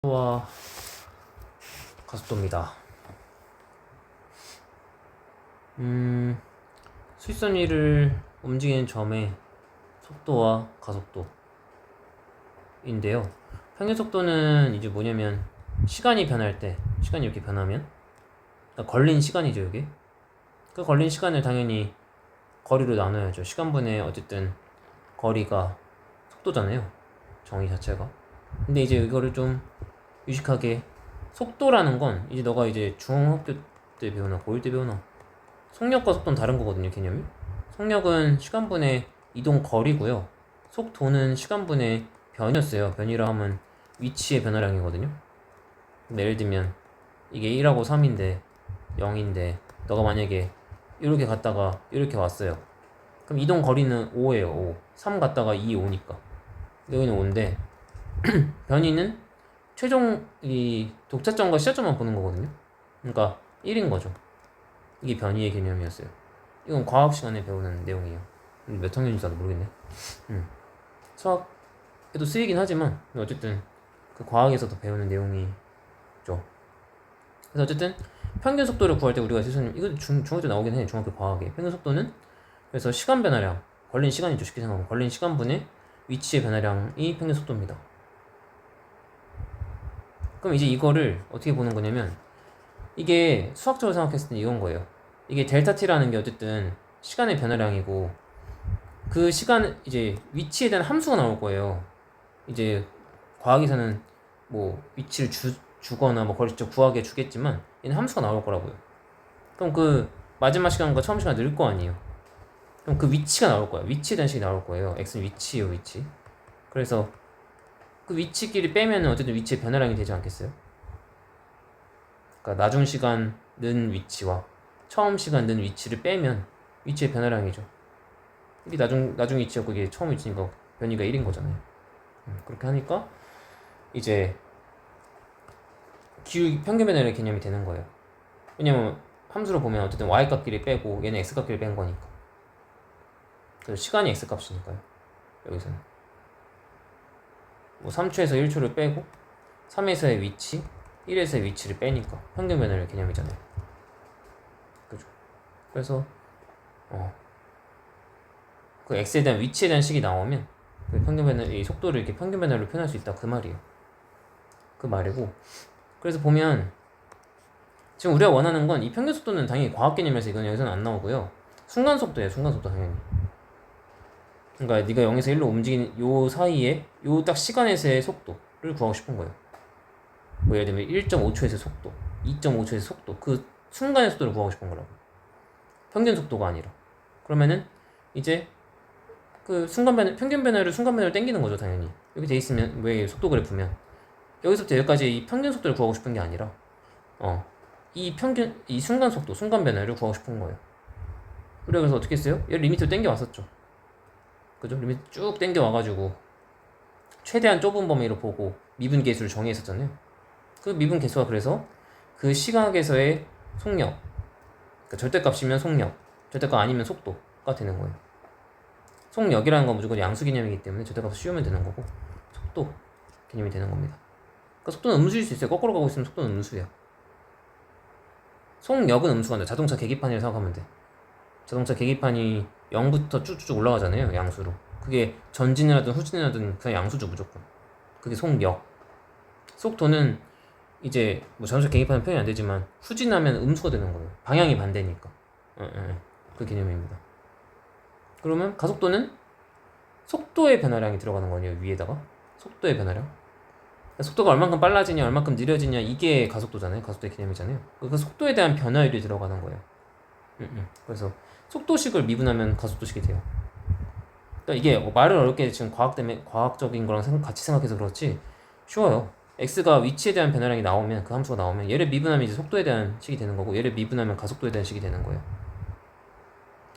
와 가속도입니다. 수직선위를 움직이는 점의 속도와 가속도인데요. 평균 속도는 이제 뭐냐면 시간이 변할 때, 시간이 이렇게 변하면 그러니까 걸린 시간이죠. 이게 그 걸린 시간을 당연히 거리로 나눠야죠. 시간분의 어쨌든 거리가 속도잖아요, 정의 자체가. 근데 이제 이거를 좀 유식하게, 속도라는 건 이제 너가 이제 중학교 때 배우나 고1 때 배우나 속력과 속도는 다른 거거든요, 개념이. 속력은 시간분의 이동 거리고요. 속도는 시간분의 변이었어요. 변이라 하면 위치의 변화량이거든요. 예를 들면 이게 1하고 3인데 0인데 너가 만약에 이렇게 갔다가 이렇게 왔어요. 그럼 이동 거리는 5예요. 5. 3 갔다가 2, 5니까 여기는 5인데 변이는 최종 이 독차점과 시작점만 보는 거거든요. 그러니까 1인 거죠. 이게 변이의 개념이었어요. 이건 과학 시간에 배우는 내용이에요. 몇 학년인지 나도 모르겠네. 수학에도 쓰이긴 하지만 어쨌든 그 과학에서도 배우는 내용이죠. 그래서 어쨌든 평균 속도를 구할 때 우리가 실수는 이거 중학교 때 나오긴 해. 중학교 과학에 평균 속도는 그래서 시간 변화량, 걸린 시간이죠. 쉽게 생각하면 걸린 시간분의 위치의 변화량이 평균 속도입니다. 그럼 이제 이거를 어떻게 보는 거냐면, 이게 수학적으로 생각했을 때 이건 거예요. 이게 델타 t라는 게 어쨌든 시간의 변화량이고, 그 시간 이제 위치에 대한 함수가 나올 거예요. 이제 과학에서는 뭐 위치를 주거나 뭐 거리 직접 구하게 주겠지만 얘는 함수가 나올 거라고요. 그럼 그 마지막 시간과 처음 시간 늘 거 아니에요. 그럼 그 위치가 나올 거야. 위치에 대한 식이 나올 거예요. x는 위치예요, 위치. 그래서 그 위치끼리 빼면은 어쨌든 위치의 변화량이 되지 않겠어요? 그러니까 나중 시간 는 위치와 처음 시간 는 위치를 빼면 위치의 변화량이죠. 이게 나중 위치였고 이게 처음 위치니까 변이가 1인 거잖아요. 그렇게 하니까 이제 기울 평균 변화의 개념이 되는 거예요. 왜냐면 함수로 보면 어쨌든 y 값끼리 빼고 얘는 x 값끼리 뺀 거니까. 그래서 시간이 x 값이니까요. 여기서는 뭐 3초에서 1초를 빼고 3에서의 위치, 1에서의 위치를 빼니까 평균 변화의 개념이잖아요. 그죠? 그래서 그 x에 대한 위치에 대한 식이 나오면 그 평균 변화, 이 속도를 이렇게 평균 변화로 표현할 수 있다, 그 말이에요. 그 말이고, 그래서 보면 지금 우리가 원하는 건 이 평균 속도는 당연히 과학 개념에서 이건 여기서는 안 나오고요. 순간 속도예요, 순간 속도 당연히. 그러니까 네가 0에서 1로 움직이는 요 사이에 요 딱 시간에서의 속도를 구하고 싶은 거예요. 뭐 예를 들면 1.5초에서의 속도, 2.5초에서의 속도, 그 순간의 속도를 구하고 싶은 거라고. 평균 속도가 아니라. 그러면은 이제 그 순간 변화, 평균 변화를 순간 변화를 땡기는 거죠, 당연히. 여기 돼 있으면 왜 속도 그래프면 여기서부터 여기까지 이 평균 속도를 구하고 싶은 게 아니라 이 평균, 이 순간 속도, 순간 변화를 구하고 싶은 거예요. 우리가 그래서 어떻게 했어요? 얘를 리미트로 땡겨 왔었죠. 그죠? 리미트 쭉 땡겨 와가지고 최대한 좁은 범위로 보고 미분 계수를 정의했었잖아요. 그 미분 계수가 그래서 그 시각에서의 속력, 그러니까 절대값이면 속력, 절대값 아니면 속도가 되는 거예요. 속력이라는 건 무조건 양수 개념이기 때문에 절대값을 씌우면 되는 거고, 속도 개념이 되는 겁니다. 그러니까 속도는 음수일 수 있어요. 거꾸로 가고 있으면 속도는 음수예요. 속력은 음수가 아니라 자동차 계기판이라 생각하면 돼. 자동차 계기판이 0부터 쭉쭉 올라가잖아요, 양수로. 그게 전진을 하든 후진을 하든 그냥 양수죠, 무조건. 그게 속력. 속도는 이제 뭐 자동차 계기판은 표현이 안 되지만 후진하면 음수가 되는 거예요. 방향이 반대니까. 그 개념입니다. 그러면 가속도는 속도의 변화량이 들어가는 거예요, 위에다가. 속도의 변화량. 속도가 얼만큼 빨라지냐, 얼만큼 느려지냐, 이게 가속도잖아요. 가속도의 개념이잖아요. 그 속도에 대한 변화율이 들어가는 거예요. 그래서 속도식을 미분하면 가속도식이 돼요. 그러니까 이게 말을 어렵게 지금 과학 때문에 과학적인 거랑 같이 생각해서 그렇지 쉬워요. x가 위치에 대한 변화량이 나오면, 그 함수가 나오면 얘를 미분하면 이제 속도에 대한 식이 되는 거고, 얘를 미분하면 가속도에 대한 식이 되는 거예요.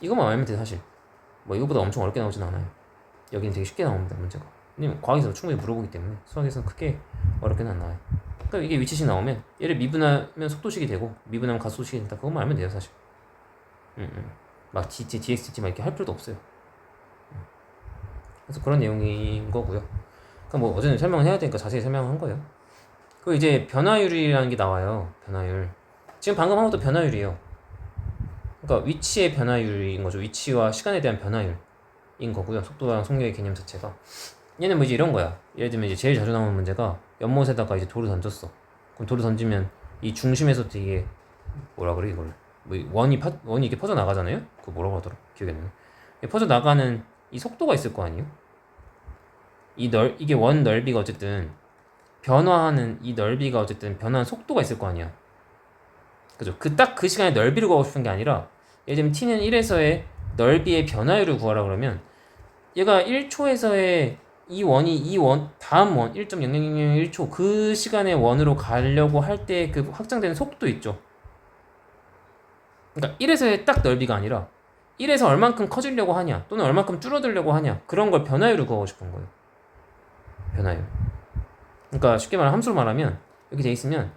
이것만 알면 돼, 사실. 뭐 이거보다 엄청 어렵게 나오진 않아요. 여기는 되게 쉽게 나옵니다, 문제가. 왜냐면 과학에서 충분히 물어보기 때문에 수학에서는 크게 어렵게는 안 나와요. 그러니까 이게 위치식 나오면 얘를 미분하면 속도식이 되고 미분하면 가속도식이 된다, 그것만 알면 돼요, 사실. 막 dt, dx, dt 막 이렇게 할 필요도 없어요. 그래서 그런 내용인 거고요. 그러니까 뭐 어제는 설명을 해야 되니까 자세히 설명한 거예요. 그 이제 변화율이라는 게 나와요. 변화율. 지금 방금 한 것도 변화율이에요. 그러니까 위치의 변화율인 거죠. 위치와 시간에 대한 변화율인 거고요. 속도랑 속력의 개념 자체가. 얘는 뭐 이제 이런 거야. 예를 들면 이제 제일 자주 나오는 문제가 연못에다가 이제 돌을 던졌어. 그럼 돌을 던지면 이 중심에서 되게 뭐라 그래 이걸 뭐 원이 이렇게 퍼져 나가잖아요. 그거 뭐라고 하더라? 기억이 안 나네. 퍼져 나가는 이 속도가 있을 거 아니에요? 이게 원 넓이가 어쨌든 변화하는 이 넓이가 어쨌든 변화하는 속도가 있을 거 아니야. 그죠? 딱 그 시간에 넓이를 구하고 싶은 게 아니라 예를 들면 t는 1에서의 넓이의 변화율을 구하라 그러면 얘가 1초에서의 다음 원 1.0001초 그 시간의 원으로 가려고 할 때 그 확장되는 속도 있죠. 그러니까 1에서의 딱 넓이가 아니라 1에서 얼만큼 커지려고 하냐 또는 얼만큼 줄어들려고 하냐 그런 걸 변화율을 구하고 싶은 거예요. 변화율. 그러니까 쉽게 말하면 함수로 말하면 이렇게 돼 있으면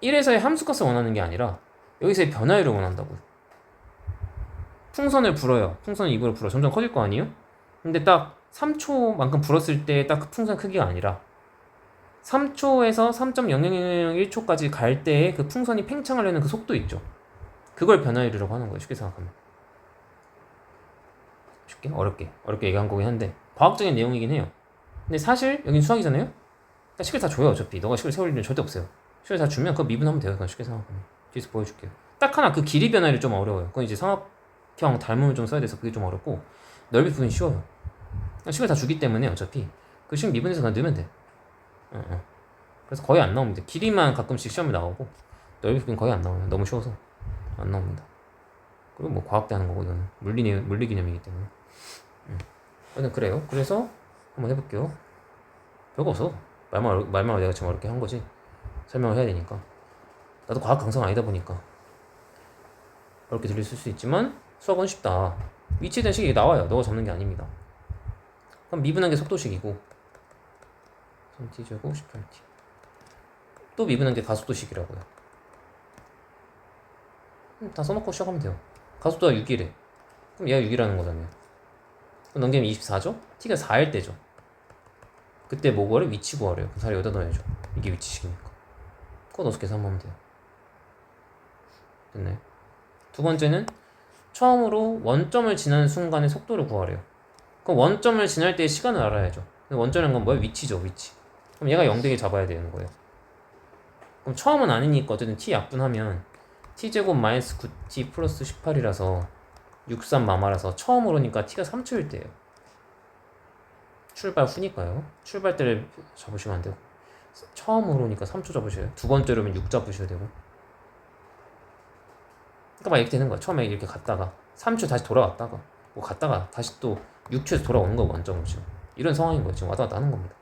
1에서의 함수값을 원하는 게 아니라 여기서의 변화율을 원한다고요. 풍선을 불어요. 풍선을 입으로 불어. 점점 커질 거 아니에요? 근데 딱 3초만큼 불었을 때 딱 그 풍선 크기가 아니라 3초에서 3.0001초까지 갈 때의 그 풍선이 팽창을 하는 그 속도 있죠. 그걸 변화율이라고 하는 거예요. 쉽게 생각하면. 쉽게? 어렵게 얘기한 거긴 한데 과학적인 내용이긴 해요. 근데 사실 여긴 수학이잖아요? 그러니까 식을 다 줘요. 어차피 너가 식을 세울 일은 절대 없어요. 식을 다 주면 그거 미분하면 돼요. 그냥 쉽게 생각하면. 뒤에서 보여줄게요. 딱 하나 그 길이 변화율이 좀 어려워요. 그건 이제 삼각형 닮음을 좀 써야 돼서 그게 좀 어렵고 넓이 부분이 쉬워요. 식을 다 주기 때문에 어차피 그 식 미분해서 그냥 넣으면 돼. 그래서 거의 안 나옵니다. 길이만 가끔씩 시험에 나오고 넓이 부분 거의 안 나와요. 너무 쉬워서 안 나옵니다. 그리고 뭐 과학대 하는 거고 이거는 물리 개념이기 때문에. 저는 그래요. 그래서 한번 해볼게요. 별거 없어. 말만 내가 지금 어렵게 한 거지. 설명을 해야 되니까. 나도 과학 강사가 아니다 보니까 어렵게 들릴 수 있지만 수학은 쉽다. 위치에 대한 식이 나와요. 너가 적는 게 아닙니다. 그럼 미분한 게 속도식이고 3t제곱 18t 또 미분한 게 가속도식이라고요. 다 써놓고 시작하면 돼요. 가속도가 6이래. 그럼 얘가 6이라는 거잖아요. 그럼 넘기면 24죠? t가 4일 때죠. 그때 뭐 구하래? 위치 구하래요. 그럼 4를 여기다 넣어야죠. 이게 위치식이니까. 그거 넣어서 계산하면 돼요. 됐나요? 두 번째는 처음으로 원점을 지나는 순간의 속도를 구하래요. 그럼 원점을 지날 때의 시간을 알아야죠. 원점이란 건 뭐야? 위치죠, 위치. 그럼 얘가 0되게 잡아야 되는 거예요. 그럼 처음은 아니니까 어쨌든 t 약분하면 t제곱 마이너스 9t 플러스 18이라서 63 마마라서 처음으로니까 t가 3초일 때예요. 출발 후니까요. 출발 때를 잡으시면 안 되고 처음으로니까 3초 잡으셔야 돼요. 두 번째로면 6 잡으셔야 되고. 그러니까 막 이렇게 되는 거야. 처음에 이렇게 갔다가 3초 다시 돌아왔다가 뭐 갔다가 다시 또 6초에서 돌아오는 거 원점으로 지금 이런 상황인 거예요. 지금 왔다 갔다 하는 겁니다.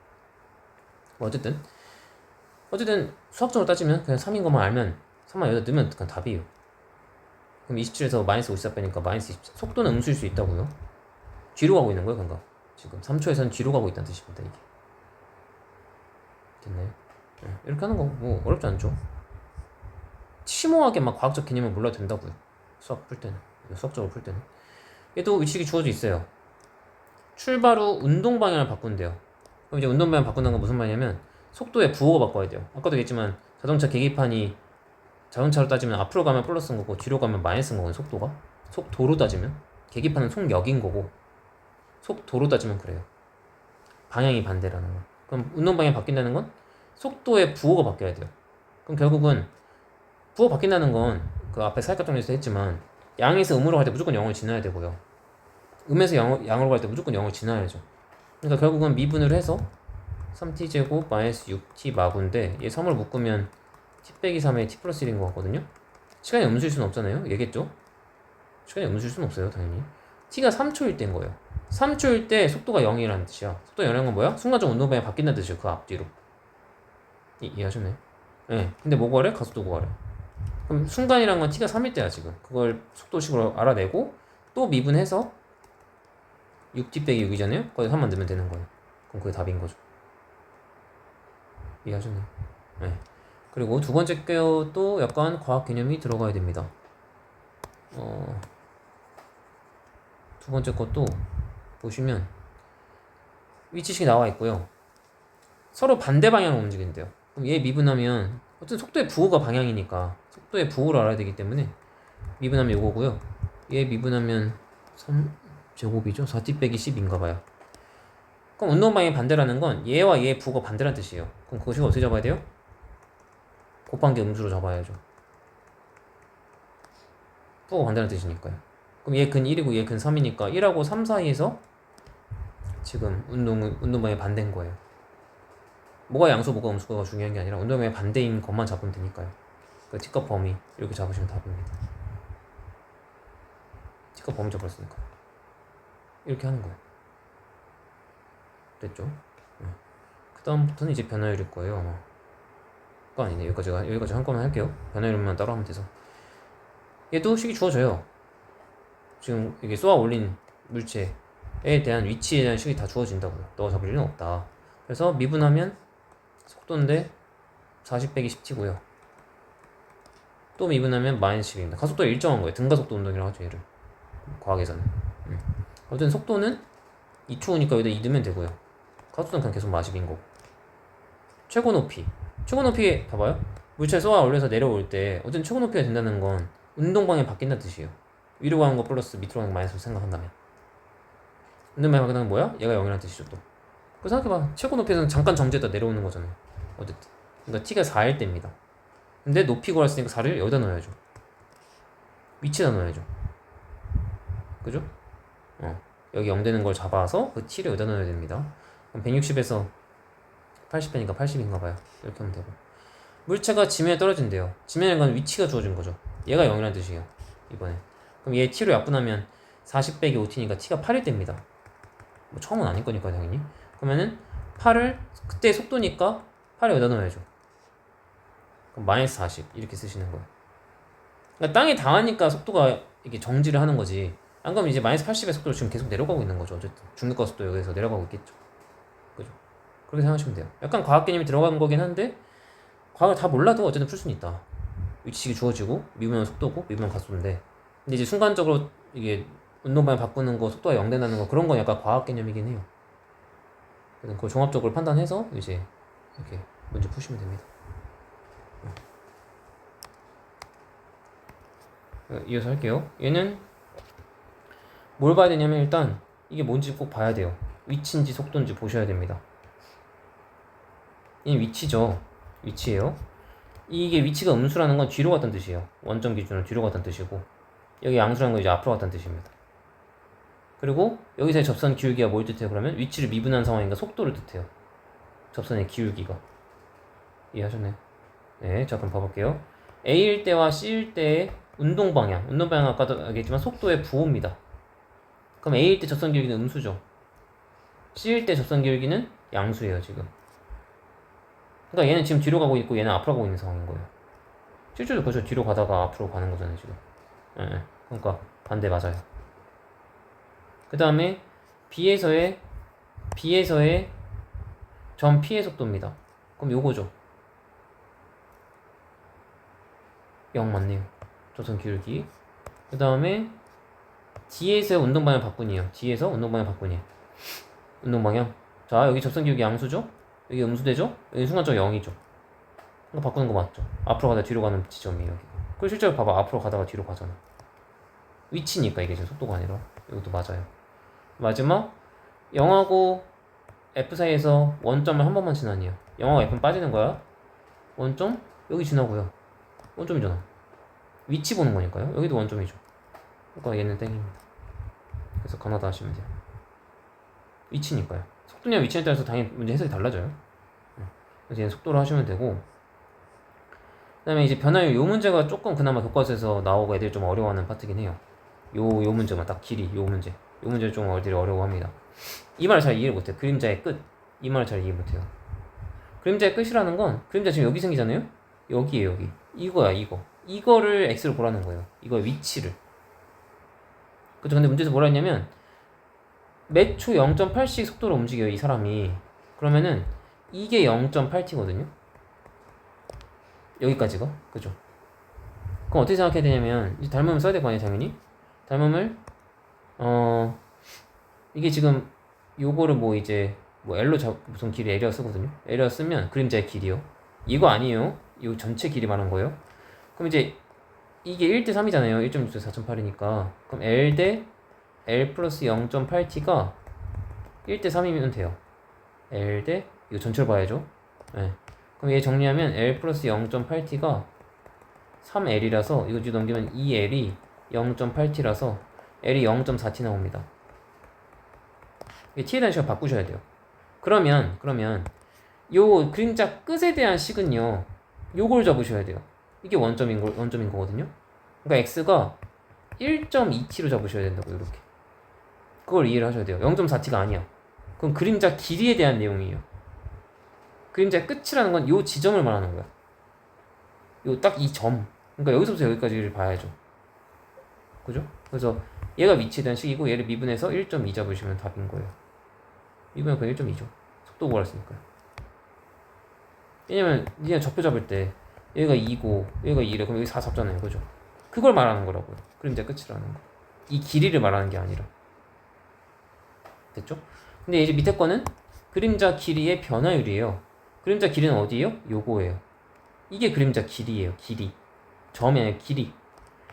뭐 어쨌든 수학적으로 따지면 그냥 3인 것만 알면 3만 여기다 넣으면 그냥 답이에요. 그럼 27에서 마이너스 54 빼니까 마이너스 24. 속도는 음수일 수 있다고요. 뒤로 가고 있는 거예요. 그러니까 지금 3초에서는 뒤로 가고 있다는 뜻입니다. 이게 됐나요? 이렇게 하는 거 뭐 어렵지 않죠. 심오하게 막 과학적 개념을 몰라도 된다고요. 수학 풀 때는, 수학적으로 풀 때는. 얘도 위치식이 주어져 있어요. 출발 후 운동 방향을 바꾼대요. 그럼 이제 운동 방향 바꾼다는 건 무슨 말이냐면 속도의 부호가 바꿔야 돼요. 아까도 얘기했지만 자동차 계기판이 자동차로 따지면 앞으로 가면 플러스인 거고 뒤로 가면 마이너스인 거거든요. 속도가 속도로 따지면 계기판은 속력인 거고 속도로 따지면 그래요. 방향이 반대라는 거. 그럼 운동 방향이 바뀐다는 건 속도의 부호가 바뀌어야 돼요. 그럼 결국은 부호 바뀐다는 건 그 앞에 사회과 정리에서 했지만 양에서 음으로 갈 때 무조건 0을 지나야 되고요. 음에서 양으로 갈 때 무조건 0을 지나야죠. 그러니까 결국은 미분을 해서 3t제곱 마이너스 6t 마구인데 얘 3을 묶으면 t 빼기 3에 t 플러스 1인 것 같거든요. 시간이 음수일 수는 없잖아요. 얘기했죠? 시간이 음수일 수는 없어요. 당연히 t가 3초일 때인 거예요. 3초일 때 속도가 0이라는 뜻이야. 속도가 0이라는 건 뭐야? 순간적으로 운동 방향이 바뀐다는 뜻이에요. 그 앞뒤로. 이해하셨나요? 네. 근데 뭐 구하래? 가속도 구하래. 그럼 순간이란 건 t가 3일 때야 지금. 그걸 속도식으로 알아내고 또 미분해서 6t 빼기 6이잖아요? 거기에 3만 넣으면 되는 거예요. 그럼 그게 답인 거죠. 이해하셨나요? 네. 그리고 두 번째 것도 약간 과학 개념이 들어가야 됩니다. 두 번째 것도 보시면 위치식이 나와 있고요. 서로 반대 방향으로 움직인대요. 그럼 얘 미분하면 어쨌든 속도의 부호가 방향이니까 속도의 부호를 알아야 되기 때문에 미분하면 요거고요. 얘 미분하면 3제곱이죠. 4t 빼기 10인가 봐요. 그럼 운동 방향이 반대라는 건 얘와 얘의 부호가 반대라는 뜻이에요. 그럼 그것이 어떻게 잡아야 돼요? 곱한 게 음수로 잡아야죠. 부호가 반대라는 뜻이니까요. 그럼 얘 근 1이고 얘 근 3이니까 1하고 3 사이에서 지금 운동 방향이 반대인 거예요. 뭐가 양수 뭐가 음수가 중요한 게 아니라 운동 방향이 반대인 것만 잡으면 되니까요. 그 t값 범위 이렇게 잡으시면 답입니다. t값 범위 잡았으니까 이렇게 하는 거예요. 됐죠? 그 다음부터는 이제 변화율일 거예요 아마. 그거 아니네. 여기까지 한꺼번에 할게요. 변화율만 따로 하면 돼서. 얘도 식이 주어져요. 지금 이게 쏘아 올린 물체에 대한 위치에 대한 식이 다 주어진다고요. 너가 잡을 일은 없다. 그래서 미분하면 속도인데 40 빼기 10t고요. 또 미분하면 마이너스 10입니다. 가속도가 일정한 거예요. 등가속도 운동이라고 하죠 얘를. 과학에서는. 어쨌든 속도는 2초니까 여기다 2 넣으면 되고요. 가속도는 그냥 계속 마십인 거고. 최고 높이 봐봐요. 물체 쏘아 올려서 내려올 때 어쨌든 최고 높이가 된다는 건 운동 방향이 바뀐다는 뜻이에요. 위로 가는 거 플러스 밑으로 가는 거 마이너스로 생각한다면 운동 방향이 바뀐다는 건 뭐야? 얘가 0이라는 뜻이죠 또. 그 생각해봐. 최고 높이에서는 잠깐 정지했다 내려오는 거잖아요. 어쨌든 그러니까 t가 4일 때입니다. 근데 높이 구했으니까 4를 여기다 넣어야죠. 위치에다 넣어야죠. 그죠? 여기 0 되는 걸 잡아서 그 t를 여기다 넣어야 됩니다. 그럼 160에서 80배니까 80인가 봐요. 이렇게 하면 되고. 물체가 지면에 떨어진대요. 지면에 간 위치가 주어진 거죠. 얘가 0이라는 뜻이에요. 이번에. 그럼 얘 t로 약분하면 40 빼기 5t니까 t가 8일 때입니다. 뭐 처음은 아닐 거니까 당연히. 그러면은 8을 그때 속도니까 8을 여기다 넣어야죠. 그럼 마이너스 40 이렇게 쓰시는 거예요. 그러니까 땅에 닿으니까 속도가 이게 정지를 하는 거지. 안 그러면 이제 마이너스 80의 속도로 지금 계속 내려가고 있는 거죠. 어쨌든 중력가 속도 여기서 내려가고 있겠죠. 그죠? 그렇게 생각하시면 돼요. 약간 과학 개념이 들어간 거긴 한데 과학을 다 몰라도 어쨌든 풀 수는 있다. 위치식이 주어지고 미분하면 속도고 미분하면 가속도인데 근데 이제 순간적으로 이게 운동 방향 바꾸는 거 속도가 0 된다는 거 그런 건 약간 과학 개념이긴 해요. 그래서 그걸 종합적으로 판단해서 이제 이렇게 문제 푸시면 됩니다. 이어서 할게요. 얘는 뭘 봐야 되냐면 일단 이게 뭔지 꼭 봐야 돼요. 위치인지 속도인지 보셔야 됩니다. 이 위치죠. 위치예요. 이게 위치가 음수라는 건 뒤로 갔다는 뜻이에요. 원점 기준으로 뒤로 갔다는 뜻이고 여기 양수라는 건 이제 앞으로 갔다는 뜻입니다. 그리고 여기서의 접선 기울기가 뭘 뜻해요? 그러면 위치를 미분한 상황이니까 속도를 뜻해요. 접선의 기울기가. 이해하셨나요? 네, 자 그럼 봐볼게요. A일 때와 C일 때의 운동 방향 아까도 알겠지만 속도의 부호입니다. 그럼 A일 때 접선 기울기는 음수죠. C일 때 접선 기울기는 양수예요 지금. 그러니까 얘는 지금 뒤로 가고 있고 얘는 앞으로 가고 있는 상황인 거예요. 실제로 그렇죠. 뒤로 가다가 앞으로 가는 거잖아요 지금. 네, 그러니까 반대 맞아요. 그 다음에 B에서의 점 P의 속도입니다. 그럼 요거죠. 0 맞네요. 접선 기울기. 그 다음에 D에서 운동 방향 바꾸니요. D에서 운동 방향 바꾸니. 운동 방향. 자 여기 접선 기울기 양수죠. 여기 음수되죠. 여기 순간적으로 0이죠. 이거 바꾸는 거 맞죠? 앞으로 가다 뒤로 가는 지점이에요. 여기. 그리고 실제로 봐봐. 앞으로 가다가 뒤로 가잖아. 위치니까 이게 지금 속도가 아니라. 이것도 맞아요. 마지막 0하고 F 사이에서 원점을 한 번만 지나니요. 0하고 F는 빠지는 거야. 원점 여기 지나고요. 원점이잖아. 위치 보는 거니까요. 여기도 원점이죠. 그러니까 얘는 땡입니다. 그래서 가나다 하시면 돼요. 위치니까요. 속도냐 위치에 따라서 당연히 문제 해석이 달라져요. 그래서 얘는 속도로 하시면 되고 그 다음에 이제 변화율 요 문제가 조금 그나마 교과서에서 나오고 애들이 좀 어려워하는 파트긴 해요. 요 문제만 딱 길이 요 문제를 좀 애들이 어려워합니다. 이 말을 잘 이해를 못해요. 그림자의 끝. 이 말을 잘 이해 못해요. 그림자의 끝이라는 건 그림자 지금 여기 생기잖아요. 여기에요 여기. 이거야 이거를 x로 보라는 거예요. 이거의 위치를. 그죠? 근데 문제에서 뭐라 했냐면 몇 초 0.8씩 속도로 움직여요 이 사람이. 그러면은 이게 0.8t거든요. 여기까지가. 그죠? 그럼 어떻게 생각해야 되냐면 이제 닮음을 써야 될 거 아니에요 당연히. 닮음을 이게 지금 요거를 뭐 이제 뭐 L로 무슨 길이 L이라 쓰거든요. L이라 쓰면 그림자의 길이요. 이거 아니에요. 이 전체 길이 말한 거예요. 그럼 이제 이게 1대 3이잖아요. 1.6대 4.8이니까 그럼 L 대 L 플러스 0.8t가 1대 3이면 돼요. L 대 이거 전체를 봐야죠. 네. 그럼 얘 정리하면 L 플러스 0.8t가 3L이라서 이거 뒤로 넘기면 2L이 0.8t라서 L이 0.4t 나옵니다. t에 대한 식을 바꾸셔야 돼요. 그러면 요 그림자 끝에 대한 식은요 요걸 잡으셔야 돼요. 이게 원점인 거거든요. 그러니까 x가 1.2t로 잡으셔야 된다고. 이렇게 그걸 이해를 하셔야 돼요. 0.4t가 아니야. 그럼 그림자 길이에 대한 내용이에요. 그림자 끝이라는 건 요 지점을 말하는 거야. 요 딱 이 점. 그러니까 여기서부터 여기까지를 봐야죠. 그죠? 그래서 얘가 위치에 대한 식이고 얘를 미분해서 1.2 잡으시면 답인 거예요. 미분은 그냥 1.2죠. 속도 구했으니까요. 왜냐면 그냥 좌표 잡을 때 얘가 2고 얘가 2래. 그럼 여기 4 잡잖아요. 그죠? 그걸 말하는 거라고요. 그림자 끝이라는 거. 이 길이를 말하는 게 아니라. 됐죠? 근데 이제 밑에 거는 그림자 길이의 변화율이에요. 그림자 길이는 어디예요? 요거예요. 이게 그림자 길이에요. 길이. 점이 아니라 길이.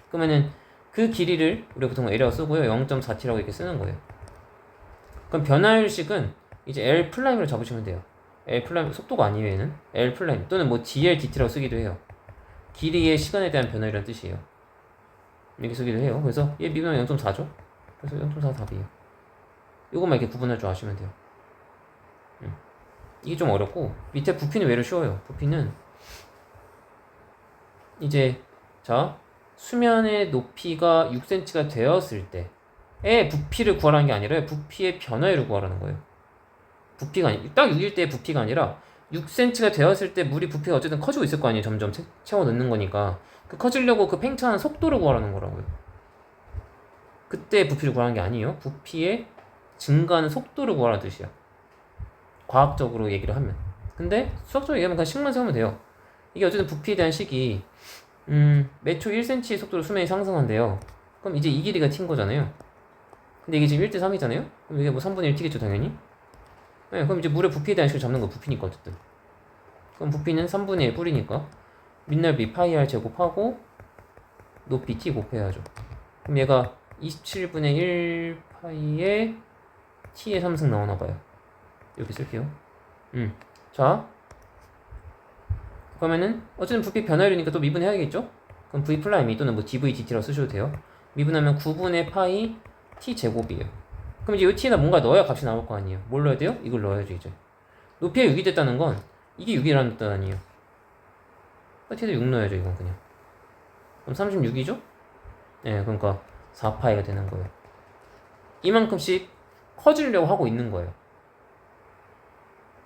그러면은 그 길이를 우리가 보통 L이라고 쓰고요. 0.4t라고 이렇게 쓰는 거예요. 그럼 변화율식은 이제 L''로 잡으시면 돼요. L' 속도가 아니에요. 얘는 L' 또는 뭐 dl/dt라고 쓰기도 해요. 길이의 시간에 대한 변화율이라는 뜻이에요. 이렇게 쓰기도 해요. 그래서 얘 미분하면 0.4죠. 그래서 0.4 답이에요. 이것만 이렇게 구분할 줄 아시면 돼요. 이게 좀 어렵고 밑에 부피는 외로 쉬워요. 부피는 이제 자 수면의 높이가 6cm가 되었을 때의 부피를 구하라는 게 아니라 부피의 변화율을 구하라는 거예요. 부피가 아니 딱 6일 때의 부피가 아니라 6cm가 되었을 때 물이 부피가 어쨌든 커지고 있을 거 아니에요. 점점 채워 넣는 거니까 그 커지려고 그 팽창하는 속도를 구하라는 거라고요. 그때 부피를 구하는 게 아니에요. 부피의 증가하는 속도를 구하라는 뜻이야. 과학적으로 얘기를 하면. 근데 수학적으로 얘기하면 그냥 식만 세우면 돼요. 이게 어쨌든 부피에 대한 식이 매초 1cm의 속도로 수면이 상승한대요. 그럼 이제 이 길이가 t인 거잖아요. 근데 이게 지금 1대 3이잖아요. 그럼 이게 뭐 3분의 1t겠죠 당연히. 네, 그럼 이제 물의 부피에 대한 식을 잡는 거 부피니까 어쨌든. 그럼 부피는 3분의 1 뿌리니까 밑넓이 파이 r 제곱하고 높이 t 곱해야죠. 그럼 얘가 27분의 1 파이에 t의 3승 나오나봐요. 이렇게 쓸게요. 자 그러면은 어쨌든 부피 변화율이니까 또 미분해야겠죠? 그럼 v 플라임이 또는 뭐 dv dt라고 쓰셔도 돼요. 미분하면 9분의 파이 t 제곱이에요. 그럼 이제 이 t에다 뭔가 넣어야 값이 나올 거 아니에요. 뭘 넣어야 돼요? 이걸 넣어야죠 이제. 높이가 6이 됐다는 건 이게 6이라는 뜻 아니에요. t에다 6 넣어야죠 이건 그냥. 그럼 36이죠? 네, 그러니까 4파이가 되는 거예요. 이만큼씩 커지려고 하고 있는 거예요.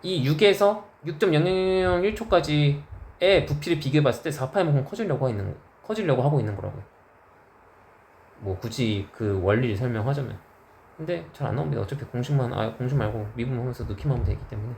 이 6에서 6.0001초까지의 부피를 비교해봤을 때 4파이만큼 커지려고 하고 있는 거라고요. 뭐 굳이 그 원리를 설명하자면. 근데 잘 안 나옵니다. 어차피 공식 말고 미분하면서 넣기만 하면 되기 때문에.